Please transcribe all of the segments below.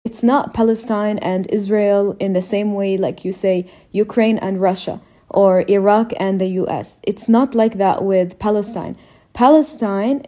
It's not Palestine and Israel in the same way like you say Ukraine and Russia or Iraq and the US. It's not like that with Palestine. Palestine,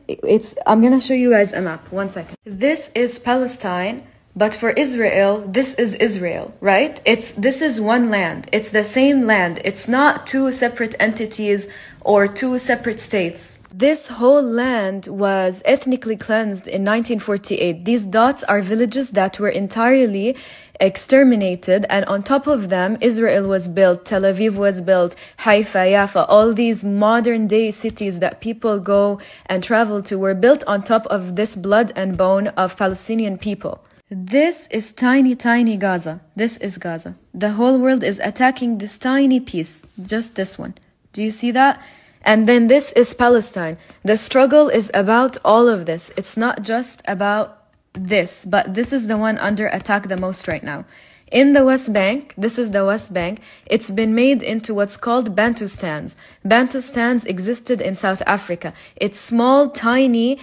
I'm gonna show you guys a map. 1 second. This is Palestine, but for Israel, this is Israel, right? This is one land. It's the same land. It's not two separate entities or two separate states. This whole land was ethnically cleansed in 1948. These dots are villages that were entirely exterminated, and on top of them, Israel was built, Tel Aviv was built, Haifa, Jaffa, all these modern day cities that people go and travel to were built on top of this blood and bone of Palestinian people. This is tiny, tiny Gaza. This is Gaza. The whole world is attacking this tiny piece, just this one. Do you see that? And then this is Palestine. The struggle is about all of this. It's not just about this, but this is the one under attack the most right now. In the West Bank, this is the West Bank, it's been made into what's called Bantustans. Bantustans existed in South Africa. It's small, tiny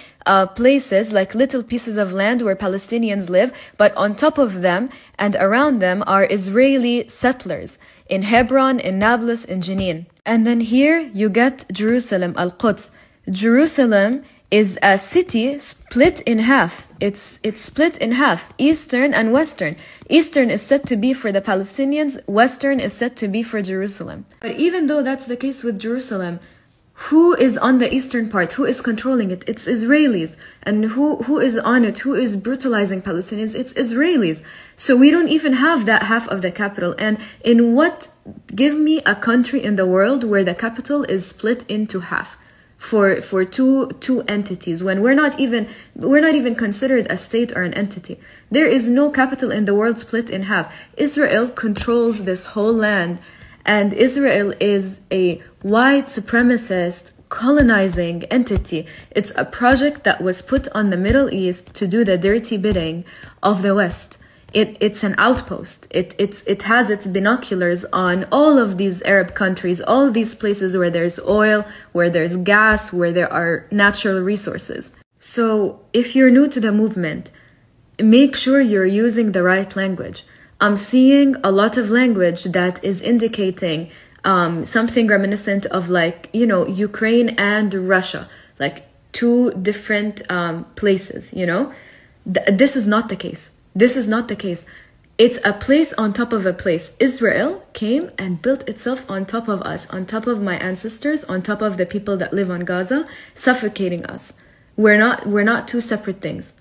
places, like little pieces of land where Palestinians live, but on top of them and around them are Israeli settlers in Hebron, in Nablus, in Jenin. And then here you get Jerusalem, Al-Quds. Jerusalem is a city split in half. It's split in half, Eastern and Western. Eastern is said to be for the Palestinians, Western is said to be for Jerusalem. But even though that's the case with Jerusalem, who is on the eastern part? Who is controlling it? It's Israelis. And who is on it? Who is brutalizing Palestinians? It's Israelis. So we don't even have that half of the capital. And give me a country in the world where the capital is split into half for two entities, when we're not even considered a state or an entity. There is no capital in the world split in half. Israel controls this whole land. And Israel is a white supremacist colonizing entity. It's a project that was put on the Middle East to do the dirty bidding of the West. It's an outpost. It has its binoculars on all of these Arab countries, all these places where there's oil, where there's gas, where there are natural resources. So if you're new to the movement, make sure you're using the right language. I'm seeing a lot of language that is indicating something reminiscent of Ukraine and Russia, like two different places, This is not the case. This is not the case. It's a place on top of a place. Israel came and built itself on top of us, on top of my ancestors, on top of the people that live on Gaza, suffocating us. We're not two separate things.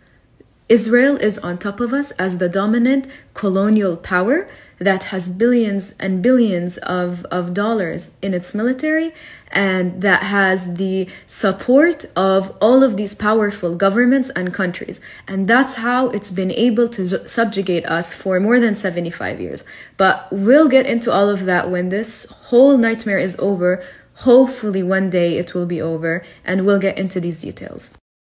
Israel is on top of us as the dominant colonial power that has billions and billions of dollars in its military, and that has the support of all of these powerful governments and countries. And that's how it's been able to subjugate us for more than 75 years. But we'll get into all of that when this whole nightmare is over. Hopefully one day it will be over, and we'll get into these details.